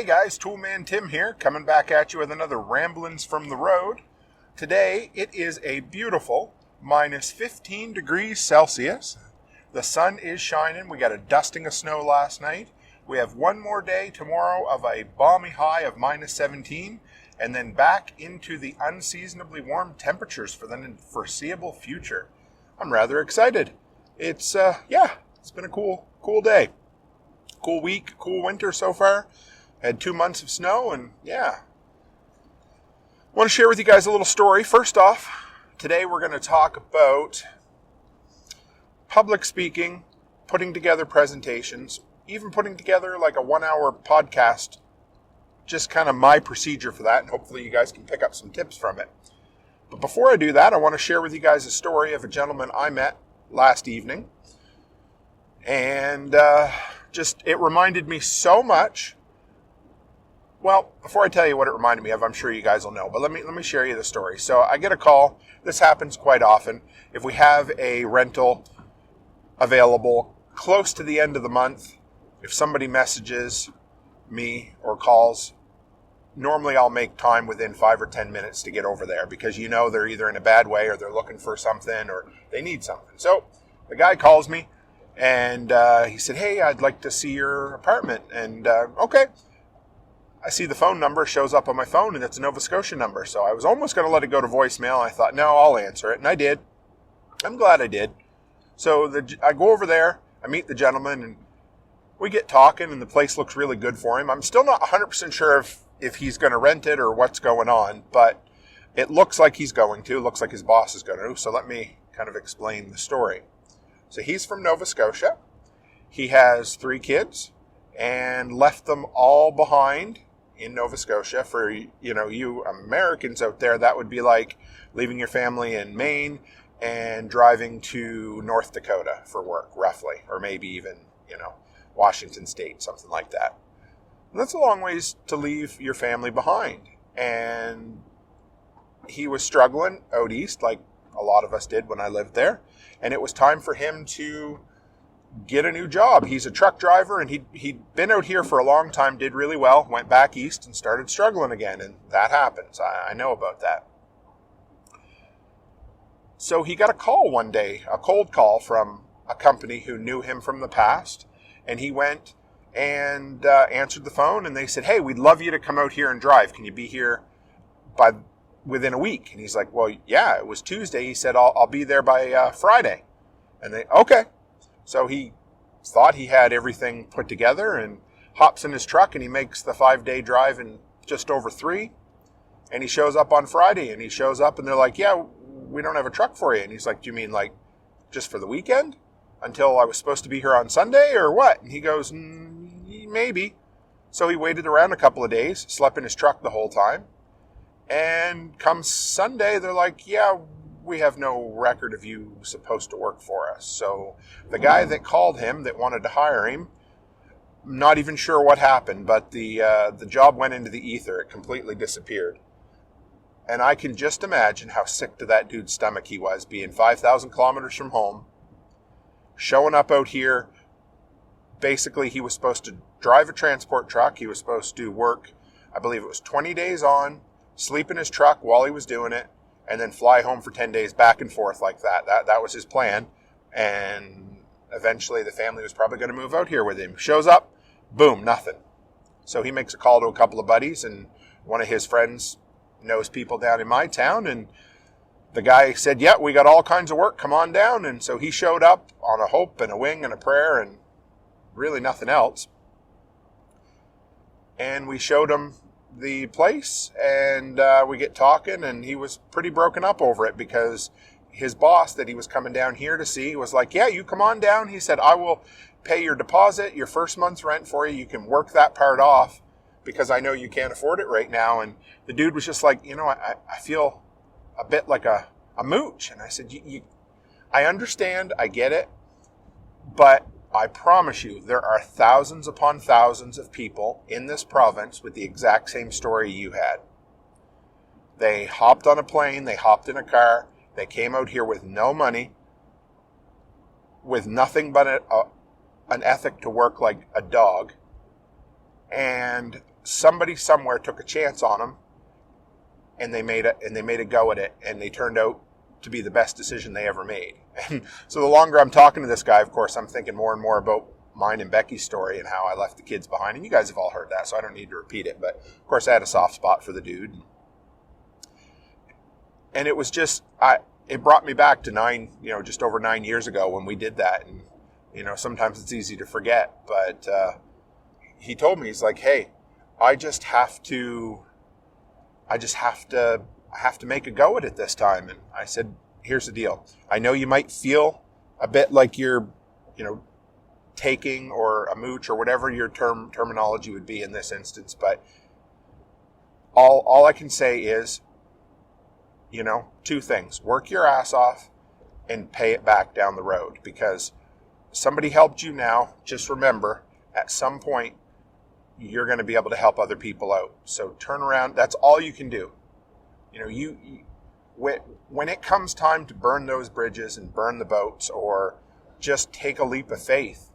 Hey guys, Toolman Tim here, coming back at you with another Ramblings from the Road. Today it is a beautiful minus 15 degrees Celsius. The sun is shining. We got a dusting of snow last night. We have one more day tomorrow of a balmy high of minus 17, and then back into the unseasonably warm temperatures for the foreseeable future. I'm rather excited. It's been a cool day. Cool week, cool winter so far. Had 2 months of snow, and I want to share with you guys a little story. First off, today we're going to talk about public speaking, putting together presentations, even putting together like a 1-hour podcast, just kind of my procedure for that, and hopefully you guys can pick up some tips from it. But before I do that, I want to share with you guys a story of a gentleman I met last evening, and it reminded me so much. Well, before I tell you what it reminded me of, I'm sure you guys will know, but let me share you the story. So I get a call. This happens quite often. If we have a rental available close to the end of the month, if somebody messages me or calls, normally I'll make time within 5 or 10 minutes to get over there because they're either in a bad way or they're looking for something or they need something. So the guy calls me and he said, "Hey, I'd like to see your apartment." And okay. I see the phone number shows up on my phone, and it's a Nova Scotia number. So I was almost going to let it go to voicemail. I thought, no, I'll answer it. And I did. I'm glad I did. So I go over there. I meet the gentleman, and we get talking, and the place looks really good for him. I'm still not 100% sure if he's going to rent it or what's going on, but it looks like he's going to. It looks like his boss is going to. So let me kind of explain the story. So he's from Nova Scotia. He has 3 kids and left them all behind in Nova Scotia. For you Americans out there, that would be like leaving your family in Maine and driving to North Dakota for work, roughly, or maybe even Washington State, something like that. And that's a long ways to leave your family behind. And he was struggling out east, like a lot of us did when I lived there, and it was time for him to get a new job. He's a truck driver, and he'd been out here for a long time, did really well, went back east and started struggling again, and that happens. I know about that. So he got a call one day, a cold call from a company who knew him from the past, and he went and answered the phone, and they said, "Hey, we'd love you to come out here and drive. Can you be here within a week?" And he's like, "Well, yeah, it was Tuesday." He said, I'll be there by Friday. And they, okay. So he thought he had everything put together and hops in his truck, and he makes the 5-day drive in just over 3. And he shows up on Friday, and he shows up, and they're like, "Yeah, we don't have a truck for you." And he's like, "Do you mean like just for the weekend until I was supposed to be here on Sunday or what?" And he goes, "Maybe." So he waited around a couple of days, slept in his truck the whole time. And come Sunday, they're like, "Yeah, we have no record of you supposed to work for us." So the guy that called him, that wanted to hire him, not even sure what happened, but the job went into the ether. It completely disappeared. And I can just imagine how sick to that dude's stomach he was, being 5,000 kilometers from home, showing up out here. Basically, he was supposed to drive a transport truck. He was supposed to work, I believe it was 20 days on, sleep in his truck while he was doing it, and then fly home for 10 days back and forth like that. That was his plan. And eventually the family was probably going to move out here with him. Shows up, boom, nothing. So he makes a call to a couple of buddies, and one of his friends knows people down in my town. And the guy said, "Yeah, we got all kinds of work. Come on down." And so he showed up on a hope and a wing and a prayer and really nothing else. And we showed him the place, and we get talking, and he was pretty broken up over it because his boss that he was coming down here to see was like, "Yeah, you come on down." He said, "I will pay your deposit, your first month's rent for you. You can work that part off because I know you can't afford it right now." And the dude was just like, I feel a bit like a mooch. And I said, I understand, I get it, but I promise you, there are thousands upon thousands of people in this province with the exact same story you had. They hopped on a plane, they hopped in a car, they came out here with no money, with nothing but an ethic to work like a dog, and somebody somewhere took a chance on them, and they made a go at it, and they turned out to be the best decision they ever made. And so the longer I'm talking to this guy, of course, I'm thinking more and more about mine and Becky's story and how I left the kids behind. And you guys have all heard that, so I don't need to repeat it. But of course, I had a soft spot for the dude. And it was just, it brought me back to just over 9 years ago when we did that. And, sometimes it's easy to forget. But he told me, he's like, hey, I have to make a go at it this time. And I said, here's the deal. I know you might feel a bit like you're, taking or a mooch or whatever your terminology would be in this instance. But all I can say is, two things. Work your ass off and pay it back down the road, because somebody helped you now. Just remember, at some point, you're going to be able to help other people out. So turn around. That's all you can do. When it comes time to burn those bridges and burn the boats, or just take a leap of faith,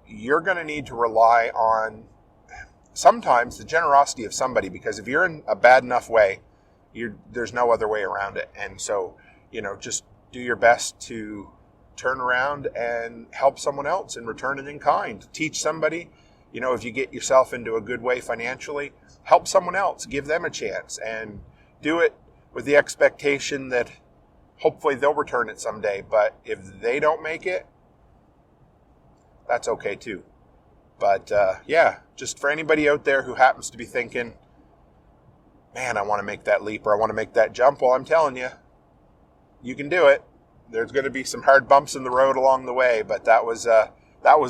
you're going to need to rely on sometimes the generosity of somebody, because if you're in a bad enough way, there's no other way around it. And so, just do your best to turn around and help someone else and return it in kind. Teach somebody, if you get yourself into a good way financially, help someone else, give them a chance, and do it with the expectation that hopefully they'll return it someday. But if they don't make it, that's okay too. But just for anybody out there who happens to be thinking, man, I want to make that leap, or I want to make that jump, well, I'm telling you, you can do it. There's going to be some hard bumps in the road along the way, but that was a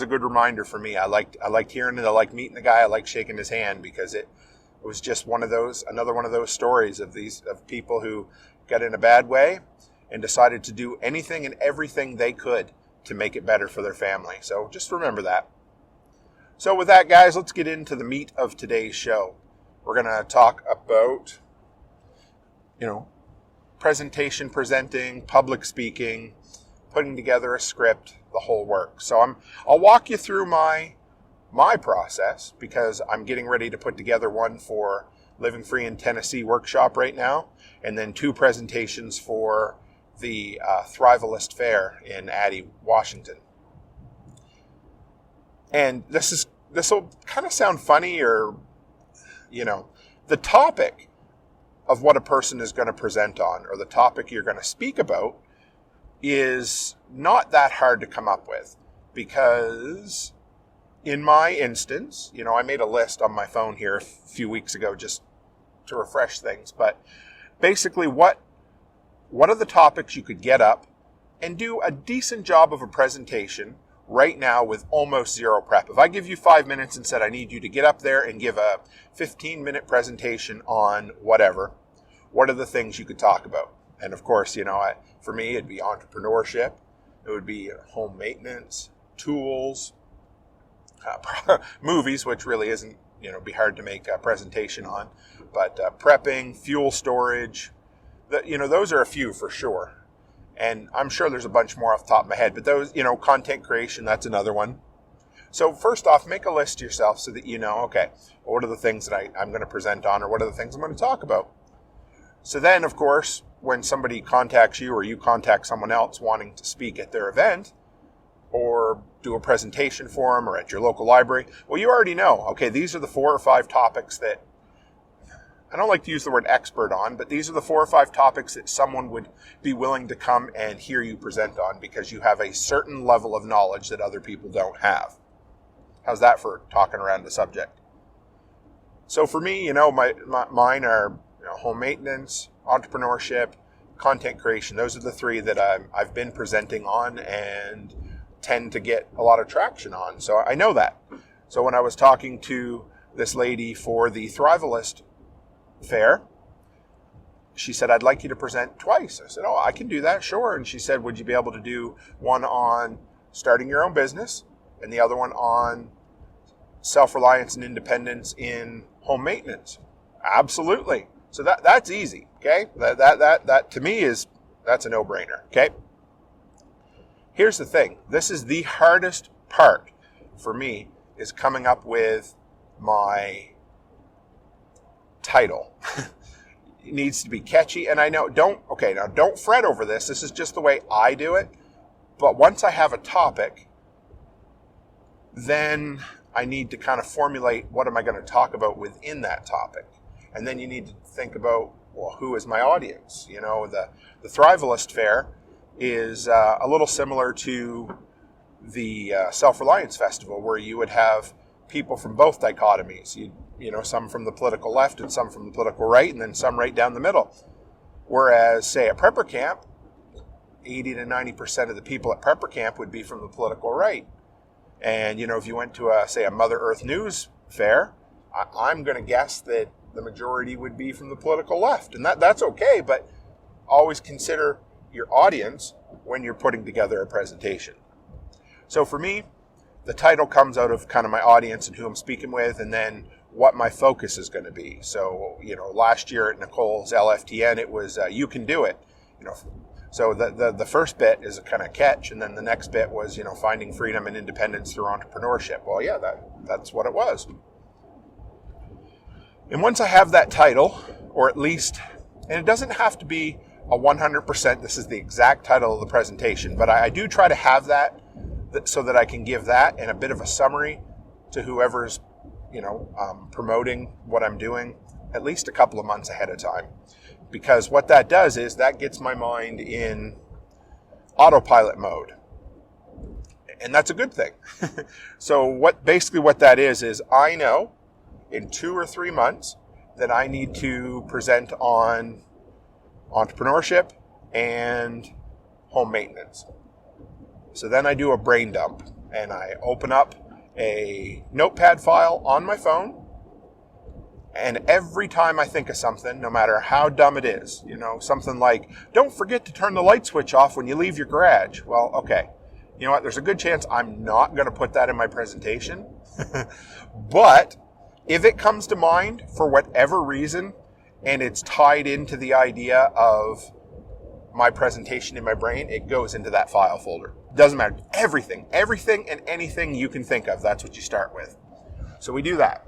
good reminder for me. I liked hearing it. I liked meeting the guy. I liked shaking his hand, because it was just another one of those stories of people who got in a bad way and decided to do anything and everything they could to make it better for their family. So just remember that. So with that, guys, let's get into the meat of today's show. We're going to talk about, presenting, public speaking, putting together a script, the whole work. So I'll walk you through my process, because I'm getting ready to put together one for Living Free in Tennessee workshop right now, and then 2 presentations for the Thrivalist Fair in Addy, Washington. And this will kind of sound funny, or the topic of what a person is going to present on, or the topic you're going to speak about, is not that hard to come up with, because in my instance, I made a list on my phone here a few weeks ago just to refresh things. But basically, what are the topics you could get up and do a decent job of a presentation right now with almost zero prep? If I give you 5 minutes and said I need you to get up there and give a 15-minute presentation on whatever, what are the things you could talk about? And of course, for me, it'd be entrepreneurship. It would be home maintenance, tools, movies, which really isn't, be hard to make a presentation on, but prepping, fuel storage, those are a few for sure. And I'm sure there's a bunch more off the top of my head, but those, content creation, that's another one. So first off, make a list yourself so that okay, what are the things that I'm going to present on, or what are the things I'm going to talk about? So then, of course, when somebody contacts you, or you contact someone else wanting to speak at their event, or do a presentation for them, or at your local library, well, you already know, okay, these are the 4 or 5 topics that, I don't like to use the word expert on, but these are the 4 or 5 topics that someone would be willing to come and hear you present on, because you have a certain level of knowledge that other people don't have. How's that for talking around the subject? So for me, mine are home maintenance, entrepreneurship, content creation. Those are the 3 that I've been presenting on and tend to get a lot of traction on. So I know that. So when I was talking to this lady for the Thrivalist Fair, she said, I'd like you to present twice. I said, oh, I can do that, sure. And she said, would you be able to do one on starting your own business and the other one on self-reliance and independence in home maintenance? Absolutely. So that's easy, okay? That to me that's a no-brainer, okay? Here's the thing. This is the hardest part for me, is coming up with my title. It needs to be catchy. And I know, don't fret over this. This is just the way I do it. But once I have a topic, then I need to kind of formulate what am I going to talk about within that topic. And then you need to think about, well, who is my audience? You know, the Thrivalist Fair is a little similar to the Self-Reliance Festival, where you would have people from both dichotomies. You know, some from the political left and some from the political right, and then some right down the middle. Whereas, say, at Prepper Camp, 80 to 90% of the people at Prepper Camp would be from the political right. And, you know, if you went to, a Mother Earth News fair, I'm going to guess that the majority would be from the political left. And that's okay, but always consider your audience when you're putting together a presentation. So for me, the title comes out of kind of my audience and who I'm speaking with, and then what my focus is going to be. So, you know, last year at Nicole's LFTN, it was You Can Do It. You know, so the first bit is a kind of catch, and then the next bit was, you know, finding freedom and independence through entrepreneurship. Well, yeah, that's what it was. And once I have that title, or at least, and it doesn't have to be a 100%, this is the exact title of the presentation, but I do try to have that so that I can give that and a bit of a summary to whoever's, you know, promoting what I'm doing at least a couple of months ahead of time. Because what that does is that gets my mind in autopilot mode. And that's a good thing. So what that is I know in 2 or 3 months that I need to present on entrepreneurship and home maintenance. So then I do a brain dump and I open up a notepad file on my phone. And every time I think of something, no matter how dumb it is, you know, something like, don't forget to turn the light switch off when you leave your garage. Well, okay. You know what? There's a good chance I'm not going to put that in my presentation. But if it comes to mind for whatever reason, and it's tied into the idea of my presentation in my brain, it goes into that file folder. Doesn't matter. Everything and anything you can think of, that's what you start with. So we do that.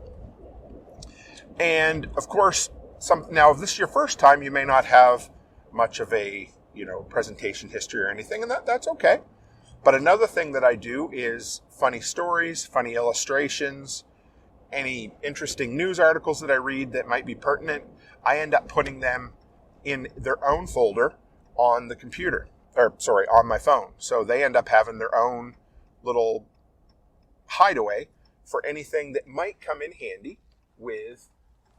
And of course, now if this is your first time, you may not have much of a, you know, presentation history or anything, and that's okay. But another thing that I do is funny stories, funny illustrations, any interesting news articles that I read that might be pertinent, I end up putting them in their own folder on the computer, on my phone. So they end up having their own little hideaway for anything that might come in handy with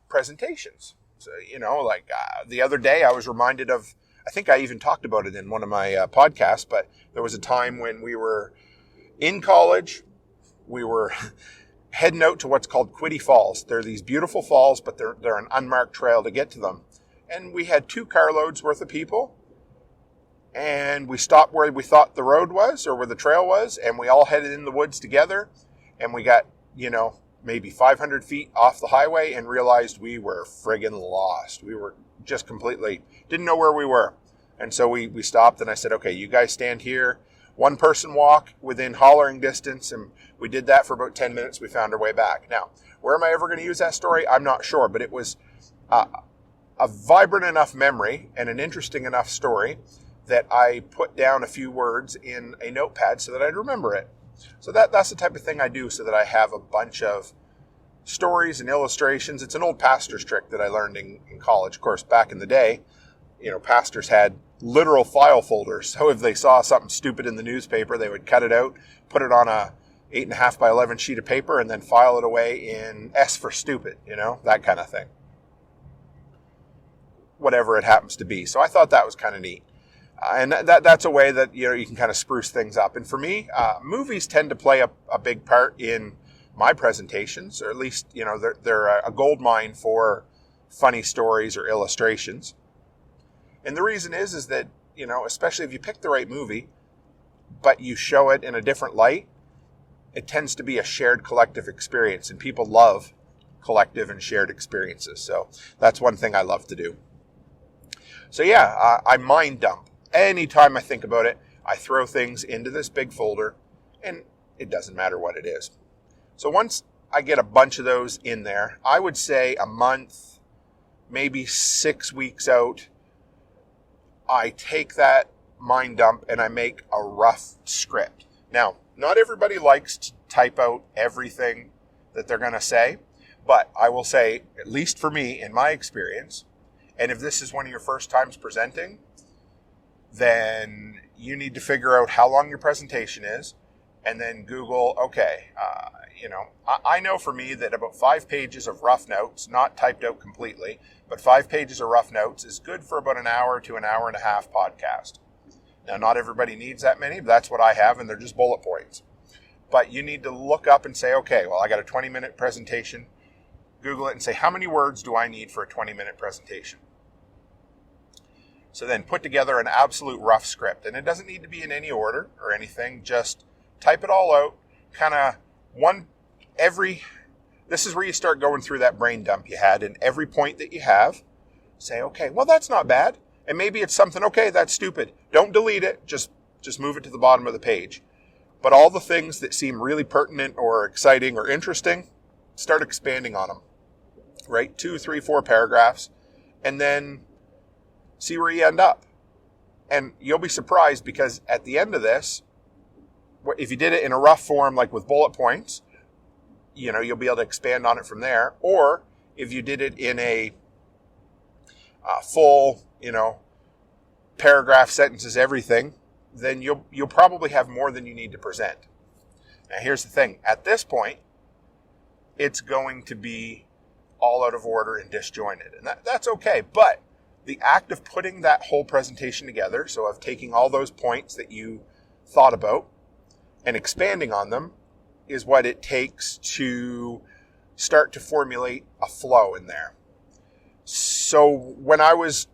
presentations. So, you know, like the other day I was reminded of, I think I even talked about it in one of my podcasts, but there was a time when we were in college, we were heading out to what's called Quiddy Falls. They're these beautiful falls, but they're an unmarked trail to get to them. And we had 2 carloads worth of people, and we stopped where we thought the road was or where the trail was, and we all headed in the woods together, and we got, you know, maybe 500 feet off the highway and realized we were friggin' lost. We were just completely, didn't know where we were. And so we stopped and I said, okay, you guys stand here. One person walk within hollering distance. And we did that for about 10 minutes. We found our way back. Now, where am I ever going to use that story? I'm not sure, but it was a vibrant enough memory and an interesting enough story that I put down a few words in a notepad so that I'd remember it. So that's the type of thing I do so that I have a bunch of stories and illustrations. It's an old pastor's trick that I learned in college. Of course, back in the day, you know, pastors had literal file folders. So if they saw something stupid in the newspaper, they would cut it out, put it on a 8.5 by 11 sheet of paper, and then file it away in S for stupid, you know, that kind of thing. Whatever it happens to be. So I thought that was kind of neat. And that's a way that, you know, you can kind of spruce things up. And for me, movies tend to play a big part in my presentations, or at least, you know, they're a gold mine for funny stories or illustrations. And the reason is that, you know, especially if you pick the right movie, but you show it in a different light, it tends to be a shared collective experience, and people love collective and shared experiences. So that's one thing I love to do. So yeah, I mind dump. Anytime I think about it, I throw things into this big folder, and it doesn't matter what it is. So once I get a bunch of those in there. I would say a month, maybe 6 weeks out, I take that mind dump and I make a rough script. Now, not everybody likes to type out everything that they're going to say, but I will say, at least for me, in my experience, and if this is one of your first times presenting, then you need to figure out how long your presentation is, and then Google, okay, I know for me that about 5 pages of rough notes, not typed out completely, but 5 pages of rough notes is good for about an hour to an hour and a half podcast. Now, not everybody needs that many, but that's what I have, and they're just bullet points. But you need to look up and say, okay, well, I got a 20-minute presentation. Google it and say, how many words do I need for a 20-minute presentation? So then put together an absolute rough script. And it doesn't need to be in any order or anything. Just type it all out. This is where you start going through that brain dump you had. And every point that you have, say, okay, well, that's not bad. And maybe it's something, okay, that's stupid. Don't delete it. Just move it to the bottom of the page. But all the things that seem really pertinent or exciting or interesting, start expanding on them. Right? 2, 3, 4 paragraphs. And then see where you end up. And you'll be surprised because at the end of this, if you did it in a rough form, like with bullet points, you'll be able to expand on it from there. Or if you did it in a full, paragraph, sentences, everything, then you'll probably have more than you need to present. Now, here's the thing. At this point, it's going to be all out of order and disjointed. And that's okay. But the act of putting that whole presentation together, so of taking all those points that you thought about and expanding on them, is what it takes to start to formulate a flow in there. So when I was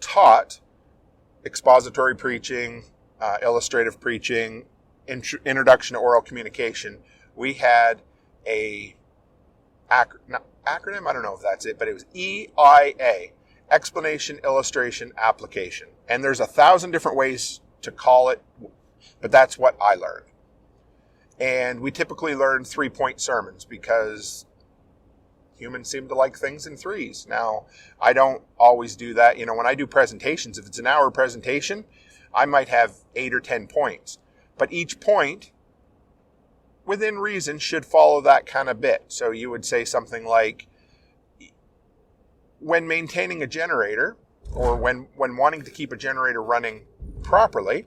taught expository preaching, illustrative preaching, introduction to oral communication, we had a acronym, I don't know if that's it, but it was EIA, Explanation, Illustration, Application. And there's 1,000 different ways to call it, but that's what I learned. And we typically learn 3-point sermons because humans seem to like things in threes. Now, I don't always do that. When I do presentations, if it's an hour presentation, I might have 8 or 10 points. But each point, within reason, should follow that kind of bit. So you would say something like, when maintaining a generator, or when wanting to keep a generator running properly,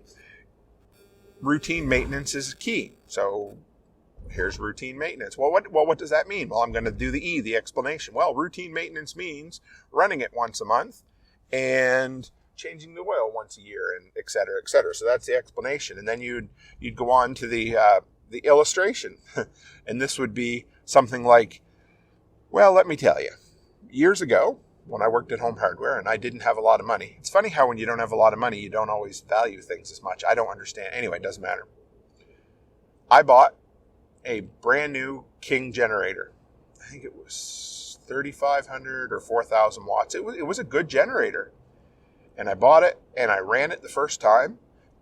routine maintenance is key. So here's routine maintenance. Well, what does that mean? Well, I'm going to do the explanation. Well, routine maintenance means running it once a month and changing the oil once a year, and et cetera, et cetera. So that's the explanation. And then you'd go on to the illustration. And this would be something like, well, let me tell you, years ago, when I worked at Home Hardware and I didn't have a lot of money. It's funny how when you don't have a lot of money, you don't always value things as much. I don't understand. Anyway, it doesn't matter. I bought a brand new King generator. I think it was 3,500 or 4,000 watts. It was a good generator. And I bought it and I ran it the first time.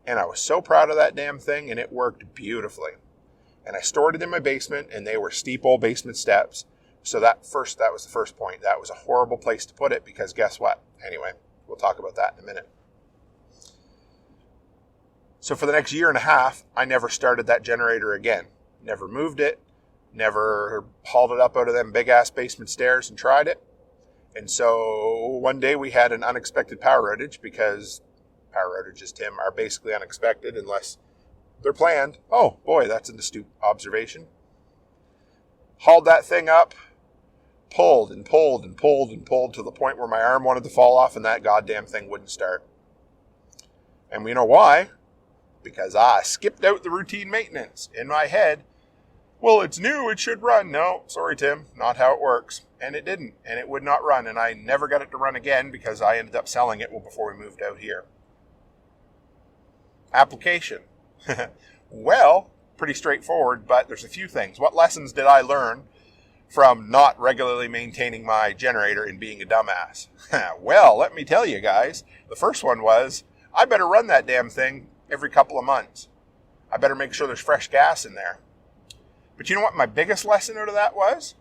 And I was so proud of that damn thing, and it worked beautifully. And I stored it in my basement, and they were steep old basement steps. So that was the first point. That was a horrible place to put it because guess what? Anyway, we'll talk about that in a minute. So for the next year and a half, I never started that generator again. Never moved it. Never hauled it up out of them big-ass basement stairs and tried it. And so one day we had an unexpected power outage because power outages, Tim, are basically unexpected unless they're planned. Oh, boy, that's an astute observation. Hauled that thing up. Pulled and pulled and pulled and pulled to the point where my arm wanted to fall off and that goddamn thing wouldn't start. And we know why. Because I skipped out the routine maintenance. In my head, well, it's new, it should run. No, sorry, Tim, not how it works. And it didn't, and it would not run. And I never got it to run again because I ended up selling it before we moved out here. Application. Well, pretty straightforward, but there's a few things. What lessons did I learn from not regularly maintaining my generator and being a dumbass? Well, let me tell you guys, the first one was, I better run that damn thing every couple of months. I better make sure there's fresh gas in there. But you know what my biggest lesson out of that was?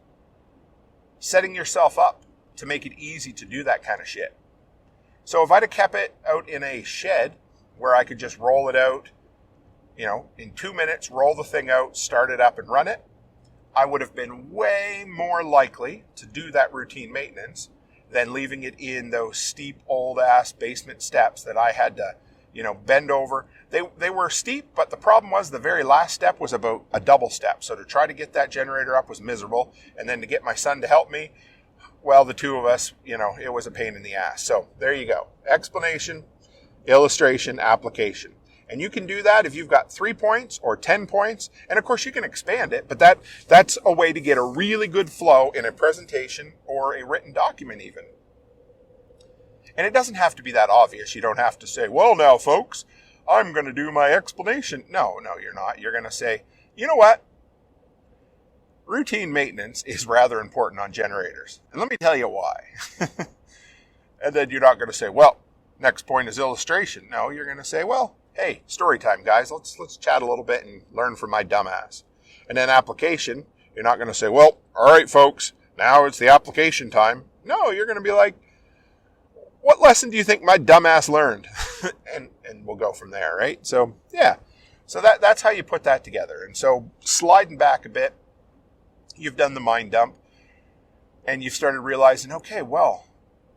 Setting yourself up to make it easy to do that kind of shit. So if I'd have kept it out in a shed where I could just roll it out, in 2 minutes, roll the thing out, start it up and run it, I would have been way more likely to do that routine maintenance than leaving it in those steep old ass basement steps that I had to, bend over. They were steep, but the problem was the very last step was about a double step. So to try to get that generator up was miserable. And then to get my son to help me, well, the two of us, it was a pain in the ass. So there you go. Explanation, illustration, application. And you can do that if you've got 3 points or 10 points. And of course you can expand it, but that's a way to get a really good flow in a presentation or a written document even. And it doesn't have to be that obvious. You don't have to say, well, now folks, I'm going to do my explanation. No, you're not. You're going to say, you know what? Routine maintenance is rather important on generators. And let me tell you why. And then you're not going to say, well, next point is illustration. No, you're going to say, well, hey, story time, guys. Let's chat a little bit and learn from my dumbass. And then application, you're not going to say, well, all right, folks, now it's the application time. No, you're going to be like, what lesson do you think my dumbass learned? and we'll go from there, right? So, yeah. So that's how you put that together. And so sliding back a bit, you've done the mind dump and you've started realizing, okay, well,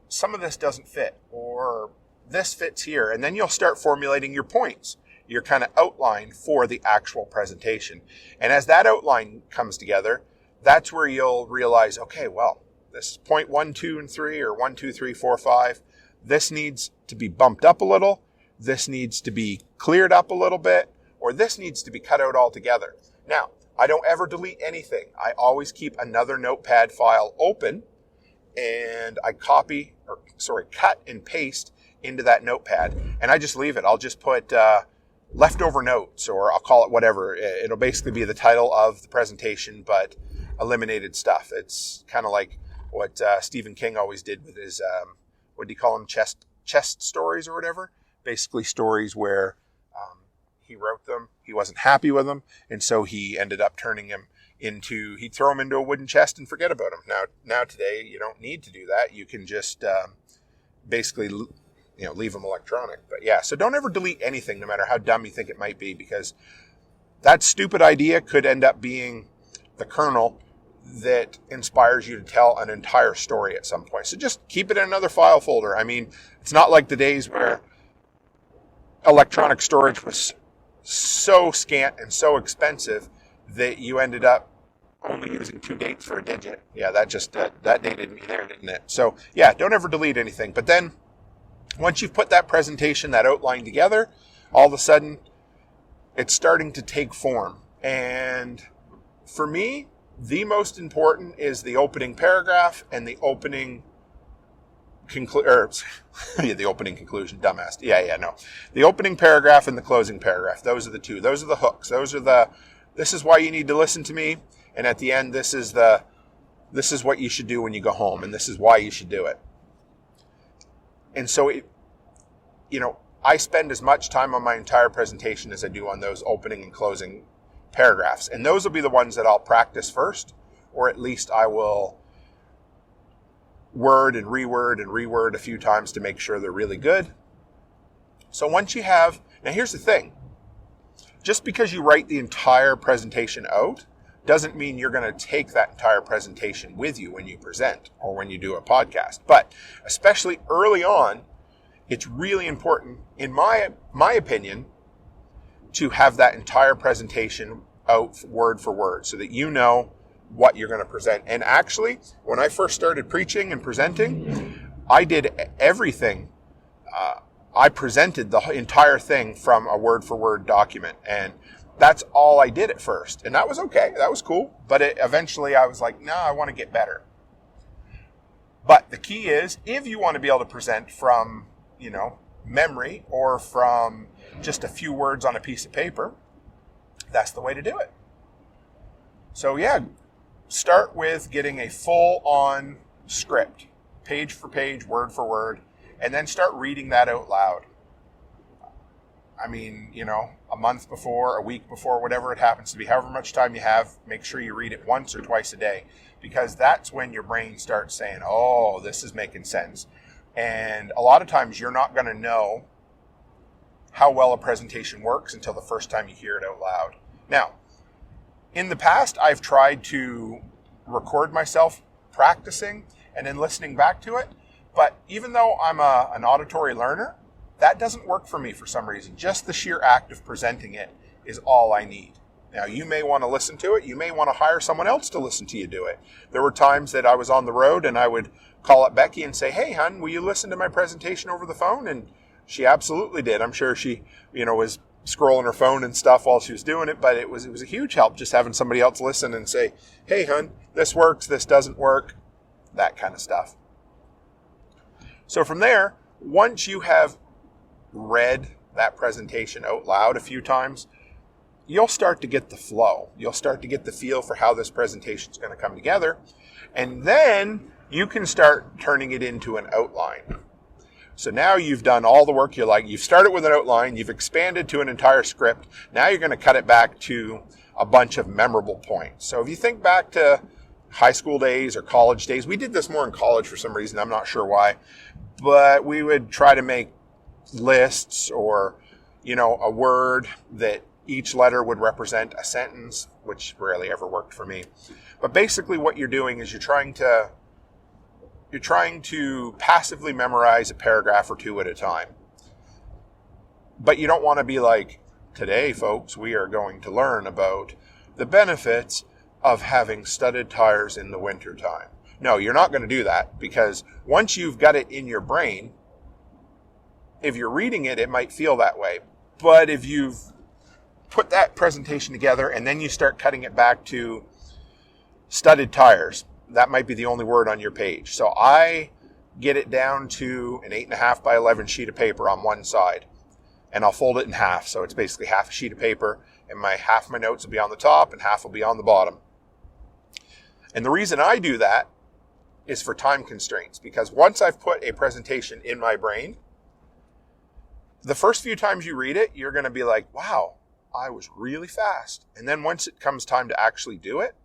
some of this doesn't fit or this fits here. And then you'll start formulating your points, your kind of outline for the actual presentation. And as that outline comes together, that's where you'll realize, okay, well, this is point 1, 2, and 3 or 1, 2, 3, 4, 5. This needs to be bumped up a little. This needs to be cleared up a little bit, or this needs to be cut out altogether. Now, I don't ever delete anything. I always keep another notepad file open and I cut and paste into that notepad and I just leave it. I'll just put leftover notes, or I'll call it whatever. It'll basically be the title of the presentation, but eliminated stuff. It's kind of like what Stephen King always did with his, what do you call them, chest stories or whatever? Basically stories where he wrote them, he wasn't happy with them, and so he ended up turning him into, he'd throw him into a wooden chest and forget about him. Now today, you don't need to do that. You can just basically, leave them electronic. But yeah, so don't ever delete anything, no matter how dumb you think it might be, because that stupid idea could end up being the kernel that inspires you to tell an entire story at some point. So just keep it in another file folder. I mean, it's not like the days where electronic storage was so scant and so expensive that you ended up only using 2 dates for a digit. Yeah, that dated me there, didn't it? So yeah, don't ever delete anything. But then once you've put that presentation, that outline together, all of a sudden it's starting to take form. And for me, the most important is the opening paragraph and the opening the opening conclusion, dumbass. No. The opening paragraph and the closing paragraph. Those are the two. Those are the hooks. This is why you need to listen to me. And at the end, this is what you should do when you go home. And this is why you should do it. And so, I spend as much time on my entire presentation as I do on those opening and closing paragraphs. And those will be the ones that I'll practice first, or at least I will word and reword a few times to make sure they're really good. So once you have, now here's the thing, just because you write the entire presentation out doesn't mean you're going to take that entire presentation with you when you present or when you do a podcast. But especially early on, it's really important, in my opinion, to have that entire presentation out word for word so that you know what you're going to present. And actually, when I first started preaching and presenting, I did everything. I presented the entire thing from a word for word document. And that's all I did at first. And that was okay. That was cool. But eventually I was like, no, I want to get better. But the key is, if you want to be able to present from, memory or from just a few words on a piece of paper, that's the way to do it. So yeah, start with getting a full-on script, page for page, word for word, and then start reading that out loud. I mean, a month before, a week before, whatever it happens to be, however much time you have, make sure you read it once or twice a day, because that's when your brain starts saying, oh, this is making sense. And a lot of times you're not going to know how well a presentation works until the first time you hear it out loud. Now, in the past, I've tried to record myself practicing and then listening back to it. But even though I'm an auditory learner, that doesn't work for me for some reason. Just the sheer act of presenting it is all I need. Now, you may want to listen to it. You may want to hire someone else to listen to you do it. There were times that I was on the road and I would call up Becky and say, hey, hon, will you listen to my presentation over the phone? And she absolutely did. I'm sure she, was scrolling her phone and stuff while she was doing it, but it was a huge help just having somebody else listen and say, hey, hon, this works, this doesn't work, that kind of stuff. So from there, once you have read that presentation out loud a few times, you'll start to get the flow. You'll start to get the feel for how this presentation is going to come together. And then you can start turning it into an outline. So now you've done all the work you like. You've started with an outline. You've expanded to an entire script. Now you're going to cut it back to a bunch of memorable points. So if you think back to high school days or college days, we did this more in college for some reason. I'm not sure why. But we would try to make lists or, a word that each letter would represent a sentence, which rarely ever worked for me. But basically what you're doing is you're trying to passively memorize a paragraph or two at a time. But you don't want to be like, today, folks, we are going to learn about the benefits of having studded tires in the wintertime. No, you're not going to do that, because once you've got it in your brain, if you're reading it, it might feel that way. But if you've put that presentation together and then you start cutting it back to studded tires, that might be the only word on your page. So I get it down to an 8.5 by 11 sheet of paper on one side, and I'll fold it in half. So it's basically half a sheet of paper, and half of my notes will be on the top and half will be on the bottom. And the reason I do that is for time constraints, because once I've put a presentation in my brain, the first few times you read it, you're going to be like, wow, I was really fast. And then once it comes time to actually do it,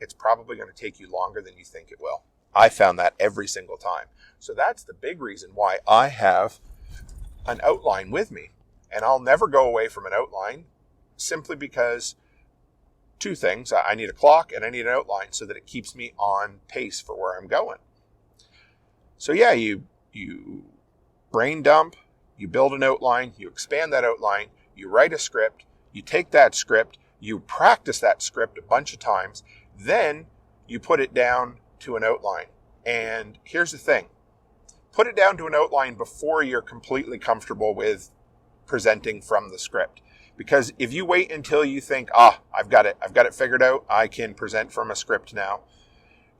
it's probably going to take you longer than you think it will. I found that every single time. So that's the big reason why I have an outline with me. And I'll never go away from an outline, simply because two things. I need a clock and I need an outline so that it keeps me on pace for where I'm going. So yeah, you brain dump, you build an outline, you expand that outline, you write a script, you take that script, you practice that script a bunch of times, then you put it down to an outline. And here's the thing. Put it down to an outline before you're completely comfortable with presenting from the script. Because if you wait until you think, I've got it figured out, I can present from a script now,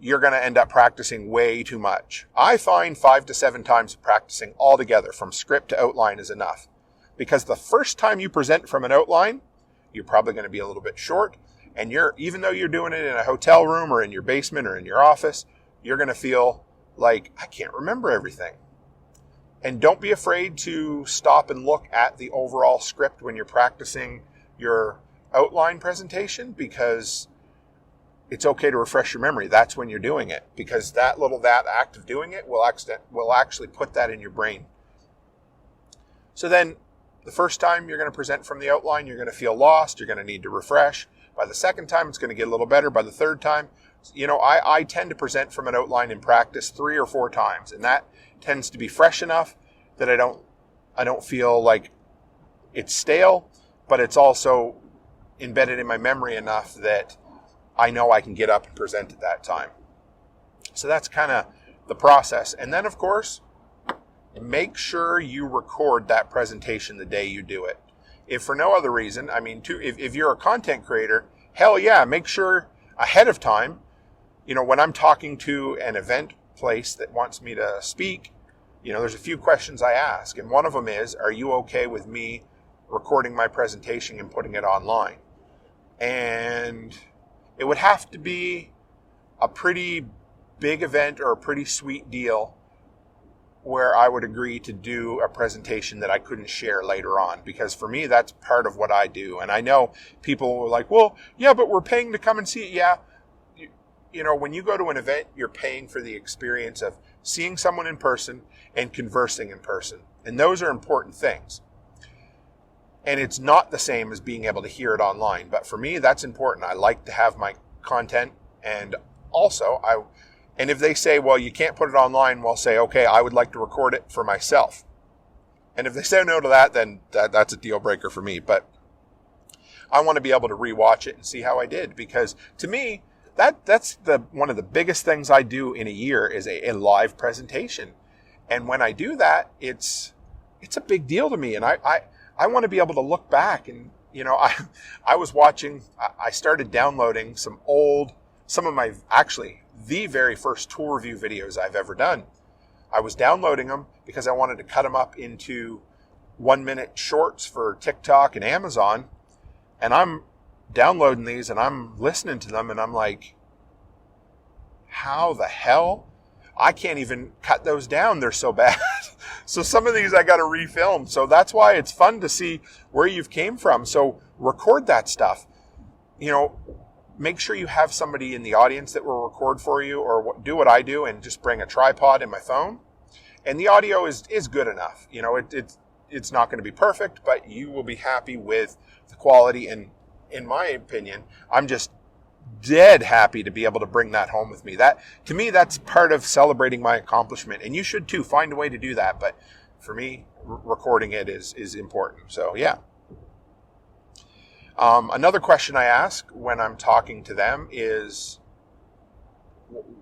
you're going to end up practicing way too much. I find 5 to 7 times practicing altogether from script to outline is enough. Because the first time you present from an outline, you're probably going to be a little bit short. And even though you're doing it in a hotel room or in your basement or in your office, you're going to feel like, I can't remember everything. And don't be afraid to stop and look at the overall script when you're practicing your outline presentation, because it's okay to refresh your memory. That's when you're doing it, because that act of doing it will actually put that in your brain. So then the first time you're going to present from the outline, you're going to feel lost. You're going to need to refresh. By the second time, it's going to get a little better. By the third time, I tend to present from an outline in practice 3 or 4 times, and that tends to be fresh enough that I don't feel like it's stale, but it's also embedded in my memory enough that I know I can get up and present at that time. So that's kind of the process. And then, of course, make sure you record that presentation the day you do it. If for no other reason, if you're a content creator, hell yeah, make sure ahead of time, when I'm talking to an event place that wants me to speak, there's a few questions I ask. And one of them is, are you okay with me recording my presentation and putting it online? And it would have to be a pretty big event or a pretty sweet deal where I would agree to do a presentation that I couldn't share later on, because for me, that's part of what I do. And I know people were like, well, yeah, but we're paying to come and see it. Yeah. You know, when you go to an event, you're paying for the experience of seeing someone in person and conversing in person. And those are important things. And it's not the same as being able to hear it online. But for me, that's important. I like to have my content. And also, and if they say, well, you can't put it online, we'll say, okay, I would like to record it for myself. And if they say no to that, then that's a deal breaker for me. But I want to be able to rewatch it and see how I did. Because to me, that's one of the biggest things I do in a year is a live presentation. And when I do that, it's a big deal to me. And I want to be able to look back and, you know, I started downloading some of my, actually, the very first tool review videos I've ever done. I was downloading them because I wanted to cut them up into 1-minute shorts for TikTok and Amazon. And I'm downloading these and I'm listening to them and I'm like, how the hell? I can't even cut those down. They're so bad. So some of these I got to refilm. So that's why it's fun to see where you've came from. So record that stuff. You know, make sure you have somebody in the audience that will record for you, or do what I do and just bring a tripod in my phone. And the audio is good enough. You know, it's not going to be perfect, but you will be happy with the quality. And in my opinion, I'm just dead happy to be able to bring that home with me. That, to me, that's part of celebrating my accomplishment. And you should too. Find a way to do that. But for me, recording it is important. So yeah. Another question I ask when I'm talking to them is,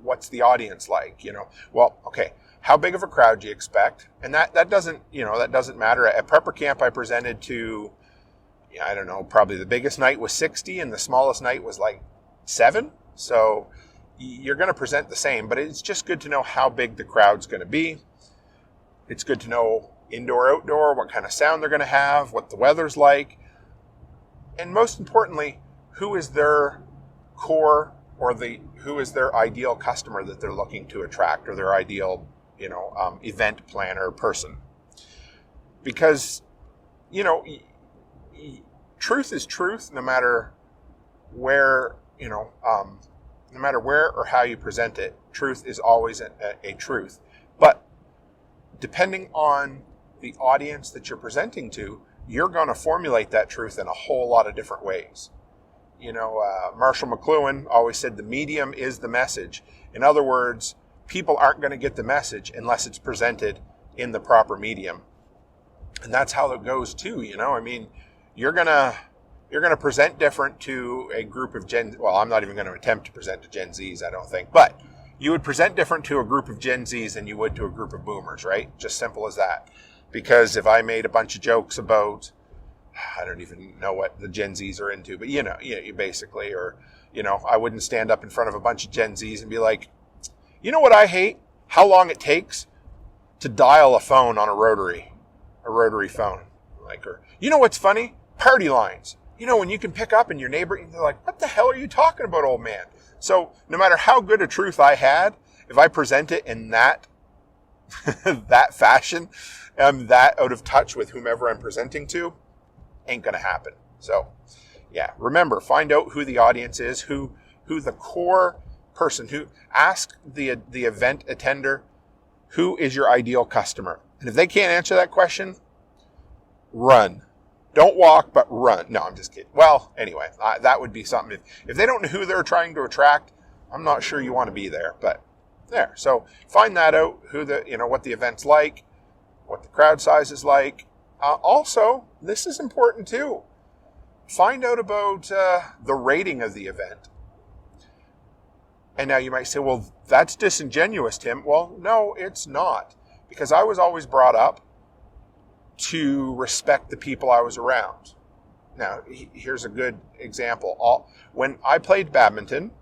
what's the audience like? You know, well, okay, how big of a crowd do you expect? And that doesn't matter. At prepper camp, I presented to, I don't know, probably the biggest night was 60 and the smallest night was like 7. So you're going to present the same, but it's just good to know how big the crowd's going to be. It's good to know indoor, outdoor, what kind of sound they're going to have, what the weather's like. And most importantly, who is their core, or who is their ideal customer that they're looking to attract, or their ideal, event planner person. Because, truth is truth, no matter where, no matter where or how you present it. Truth is always a truth. But depending on the audience that you're presenting to, you're going to formulate that truth in a whole lot of different ways. Marshall McLuhan always said the medium is the message. In other words, people aren't going to get the message unless it's presented in the proper medium. And that's how it goes too, you're going to present different to a group of I'm not even going to attempt to present to Gen Zs, I don't think, but you would present different to a group of Gen Zs than you would to a group of boomers, right? Just simple as that. Because if I made a bunch of jokes about, I don't even know what the Gen Zs are into, but you basically, or, I wouldn't stand up in front of a bunch of Gen Zs and be like, you know what I hate? How long it takes to dial a phone on a rotary phone. Or, you know what's funny? Party lines. When you can pick up and your neighbor, and they're like, what the hell are you talking about, old man? So no matter how good a truth I had, if I present it in that fashion, I'm that out of touch with whomever I'm presenting to, ain't going to happen. So, yeah, remember, find out who the audience is, who the core person, who ask the event attender, who is your ideal customer? And if they can't answer that question, run. Don't walk, but run. No, I'm just kidding. Well, anyway, that would be something. If they don't know who they're trying to attract, I'm not sure you want to be there, but there. So find that out, what the event's like, what the crowd size is like. Also, this is important too. Find out about the rating of the event. And now you might say, well, that's disingenuous, Tim. Well, no, it's not. Because I was always brought up to respect the people I was around. Now, here's a good example. When I played badminton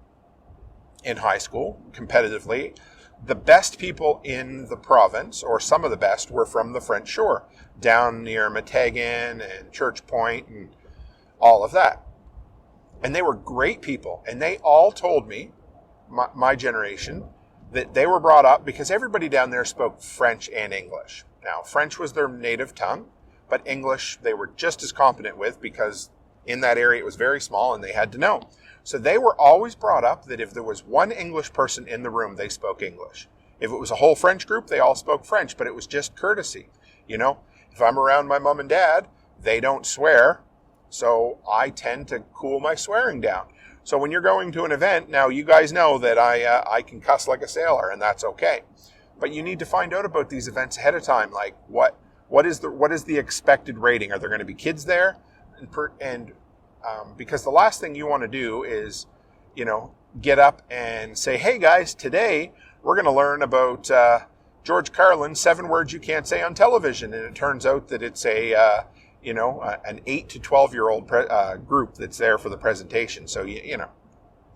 in high school, competitively, the best people in the province, or some of the best, were from the French Shore, down near Meteghan and Church Point and all of that. And they were great people. And they all told me, my generation, that they were brought up because everybody down there spoke French and English. Now, French was their native tongue, but English they were just as competent with because in that area it was very small and they had to know. So they were always brought up that if there was one English person in the room, they spoke English. If it was a whole French group, they all spoke French, but it was just courtesy. You know, if I'm around my mom and dad, they don't swear, so I tend to cool my swearing down. So when you're going to an event, now you guys know that I can cuss like a sailor, and that's okay. But you need to find out about these events ahead of time, like what is the expected rating? Are there going to be kids there? And because the last thing you want to do is, you know, get up and say, hey guys, today we're going to learn about George Carlin's 7 words you can't say on television. And it turns out that it's an 8 to 12-year-old group that's there for the presentation. So, you know,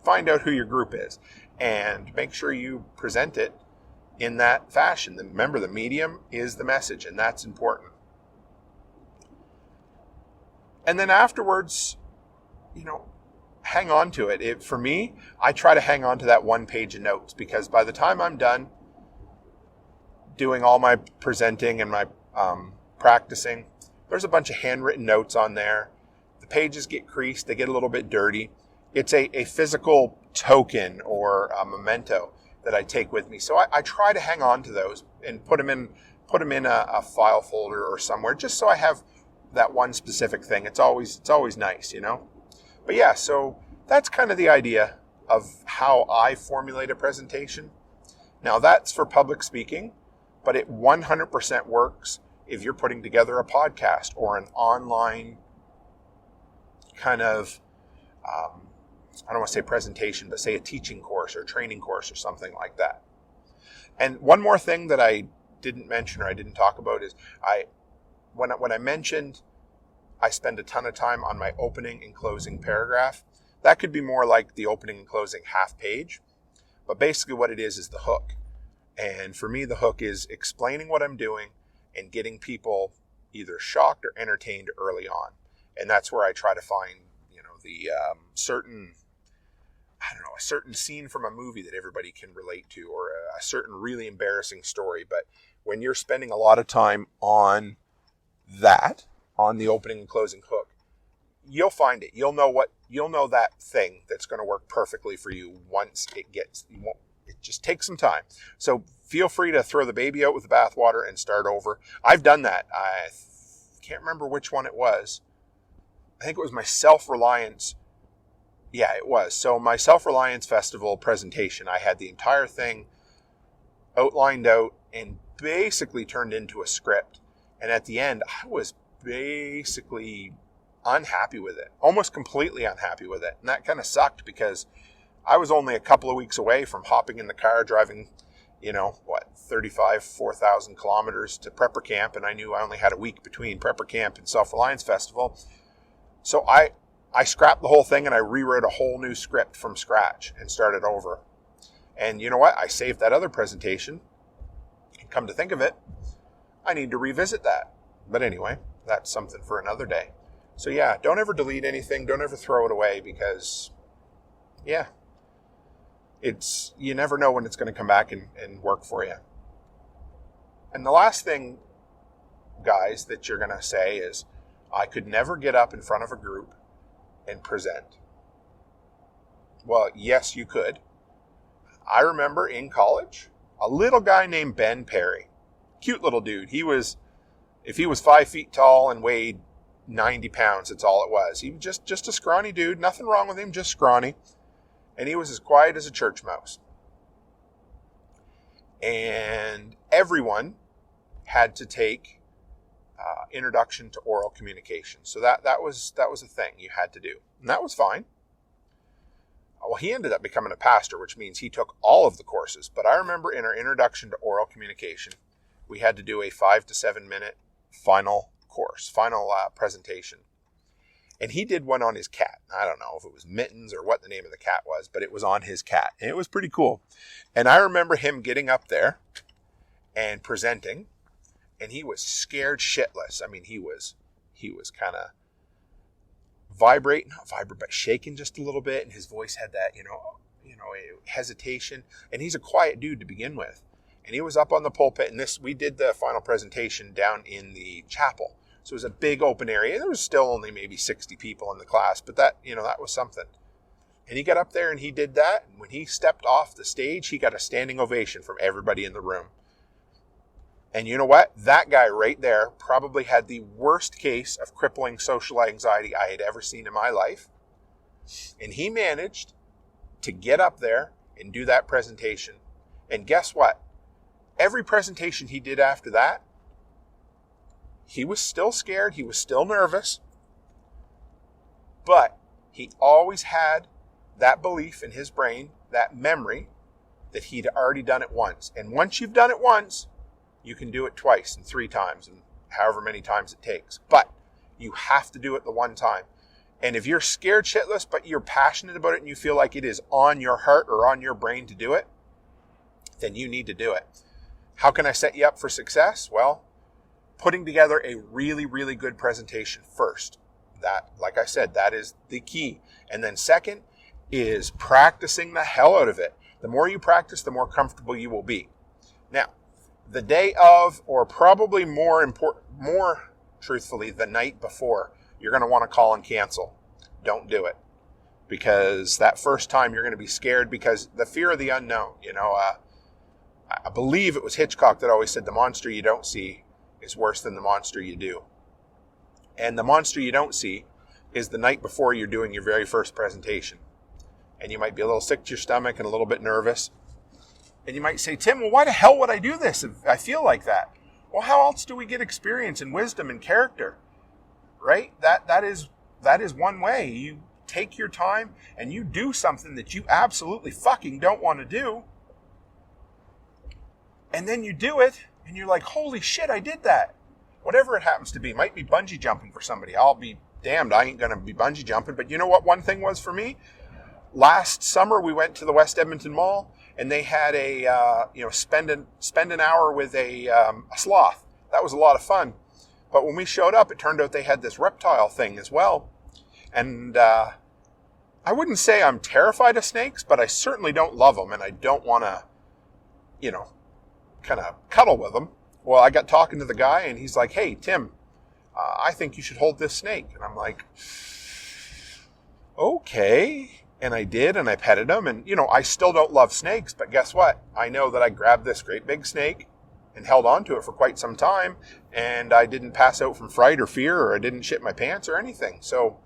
find out who your group is and make sure you present it in that fashion. Remember, the medium is the message, and that's important. And then afterwards, you know, hang on to it. For me, I try to hang on to that 1 page of notes, because by the time I'm done doing all my presenting and my practicing, there's a bunch of handwritten notes on there. The pages get creased, they get a little bit dirty. It's a physical token or a memento that I take with me. So I try to hang on to those and put them in a file folder or somewhere, just so I have that one specific thing. It's always nice, you know. But yeah, so that's kind of the idea of how I formulate a presentation. Now that's for public speaking, but it 100% works if you're putting together a podcast or an online kind of, I don't want to say presentation, but say a teaching course or training course or something like that. And one more thing that I didn't mention or I didn't talk about is when I mentioned I spend a ton of time on my opening and closing paragraph, that could be more like the opening and closing half page. But basically what it is the hook. And for me, the hook is explaining what I'm doing and getting people either shocked or entertained early on. And that's where I try to find, you know, the certain scene from a movie that everybody can relate to, or a certain really embarrassing story. But when you're spending a lot of time on that, on the opening and closing hook, you'll find it. You'll know that thing that's going to work perfectly for you once it just takes some time. So feel free to throw the baby out with the bathwater and start over. I've done that. I can't remember which one it was. I think it was my self-reliance. Yeah, it was. So my self-reliance festival presentation, I had the entire thing outlined out and basically turned into a script. And at the end, I was basically unhappy with it, almost completely unhappy with it. And that kind of sucked because I was only a couple of weeks away from hopping in the car, driving, 4,000 kilometers to prepper camp. And I knew I only had a week between prepper camp and self-reliance festival. So I scrapped the whole thing and I rewrote a whole new script from scratch and started over. And you know what? I saved that other presentation. And come to think of it, I need to revisit that. But anyway, that's something for another day. So yeah, don't ever delete anything. Don't ever throw it away because, yeah, you never know when it's going to come back and work for you. And the last thing, guys, that you're going to say is, I could never get up in front of a group and present. Well, yes, you could. I remember in college, a little guy named Ben Perry, cute little dude. If he was 5 feet tall and weighed 90 pounds, that's all it was. He was just a scrawny dude. Nothing wrong with him, just scrawny. And he was as quiet as a church mouse. And everyone had to take introduction to oral communication. So that was a thing you had to do. And that was fine. Well, he ended up becoming a pastor, which means he took all of the courses. But I remember in our introduction to oral communication, we had to do a 5 to 7 minute final presentation. And he did one on his cat. I don't know if it was Mittens or what the name of the cat was, but it was on his cat. And it was pretty cool. And I remember him getting up there and presenting, and he was scared shitless. I mean, he was kind of not vibrate, but shaking just a little bit. And his voice had that, hesitation. And he's a quiet dude to begin with. And he was up on the pulpit, and we did the final presentation down in the chapel. So it was a big open area. There was still only maybe 60 people in the class, but that was something. And he got up there and he did that. And when he stepped off the stage, he got a standing ovation from everybody in the room. And you know what? That guy right there probably had the worst case of crippling social anxiety I had ever seen in my life. And he managed to get up there and do that presentation. And guess what? Every presentation he did after that, he was still scared. He was still nervous. But he always had that belief in his brain, that memory, that he'd already done it once. And once you've done it once, you can do it twice and 3 times and however many times it takes. But you have to do it the one time. And if you're scared shitless, but you're passionate about it and you feel like it is on your heart or on your brain to do it, then you need to do it. How can I set you up for success? Well, putting together a really, really good presentation first. That, like I said, that is the key. And then second is practicing the hell out of it. The more you practice, the more comfortable you will be. Now, the day of, or probably more truthfully, the night before, you're going to want to call and cancel. Don't do it. Because that first time you're going to be scared because the fear of the unknown. I believe it was Hitchcock that always said the monster you don't see is worse than the monster you do. And the monster you don't see is the night before you're doing your very first presentation. And you might be a little sick to your stomach and a little bit nervous. And you might say, Tim, well, why the hell would I do this if I feel like that? Well, how else do we get experience and wisdom and character? Right? That is one way. You take your time and you do something that you absolutely fucking don't want to do. And then you do it and you're like, holy shit, I did that. Whatever it happens to be. Might be bungee jumping for somebody. I'll be damned, I ain't going to be bungee jumping. But you know what one thing was for me? Last summer we went to the West Edmonton Mall and they had a spend an hour with a sloth. That was a lot of fun. But when we showed up, it turned out they had this reptile thing as well. And I wouldn't say I'm terrified of snakes, but I certainly don't love them, and I don't want to, kind of cuddle with them. Well, I got talking to the guy, and he's like, hey, Tim, I think you should hold this snake. And I'm like, okay. And I did, and I petted him. And, I still don't love snakes, but guess what? I know that I grabbed this great big snake and held on to it for quite some time, and I didn't pass out from fright or fear, or I didn't shit my pants or anything. So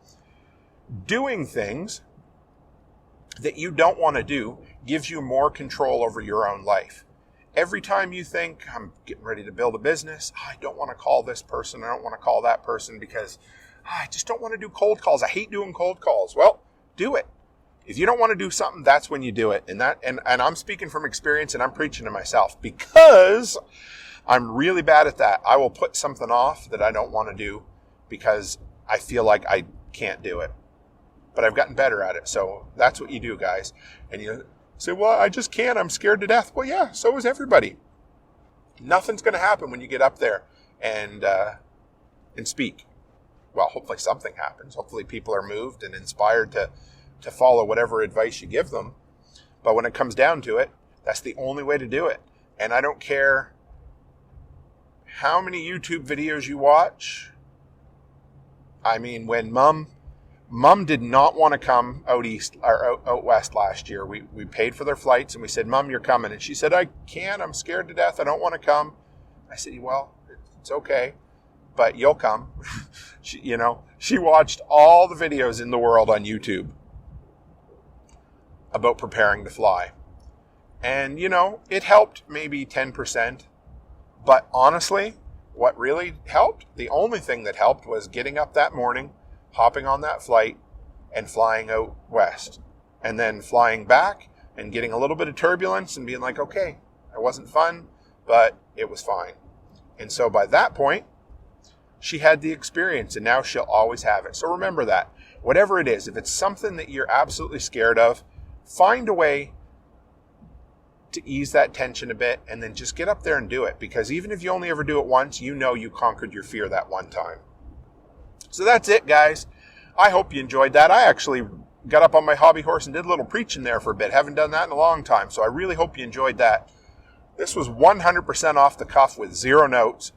doing things that you don't want to do gives you more control over your own life. Every time you think, I'm getting ready to build a business, I don't want to call this person, I don't want to call that person because I just don't want to do cold calls. I hate doing cold calls. Well, do it. If you don't want to do something, that's when you do it. And I'm speaking from experience and I'm preaching to myself because I'm really bad at that. I will put something off that I don't want to do because I feel like I can't do it. But I've gotten better at it. So that's what you do, guys. And you say, well, I just can't. I'm scared to death. Well, yeah, so is everybody. Nothing's going to happen when you get up there and speak. Well, hopefully something happens. Hopefully people are moved and inspired to follow whatever advice you give them. But when it comes down to it, that's the only way to do it. And I don't care how many YouTube videos you watch. I mean, when Mom did not want to come out east or out west last year. We paid for their flights and we said, Mom, you're coming. And she said, I can't. I'm scared to death. I don't want to come. I said, well, it's okay, but you'll come. She watched all the videos in the world on YouTube about preparing to fly. And, it helped maybe 10%. But honestly, what really helped, the only thing that helped was getting up that morning, hopping on that flight and flying out west. And then flying back and getting a little bit of turbulence and being like, okay, it wasn't fun, but it was fine. And so by that point, she had the experience and now she'll always have it. So remember that. Whatever it is, if it's something that you're absolutely scared of, find a way to ease that tension a bit and then just get up there and do it. Because even if you only ever do it once, you conquered your fear that one time. So that's it, guys. I hope you enjoyed that. I actually got up on my hobby horse and did a little preaching there for a bit. Haven't done that in a long time, so I really hope you enjoyed that. This was 100% off the cuff with 0 notes.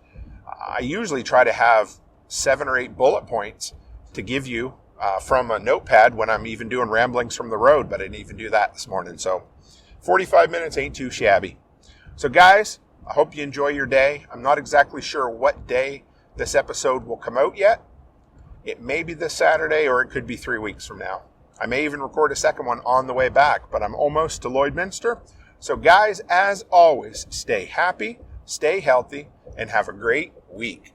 I usually try to have 7 or 8 bullet points to give you from a notepad when I'm even doing ramblings from the road, but I didn't even do that this morning. So 45 minutes ain't too shabby. So guys, I hope you enjoy your day. I'm not exactly sure what day this episode will come out yet. It may be this Saturday or it could be 3 weeks from now. I may even record a second one on the way back, but I'm almost to Lloydminster. So guys, as always, stay happy, stay healthy, and have a great week.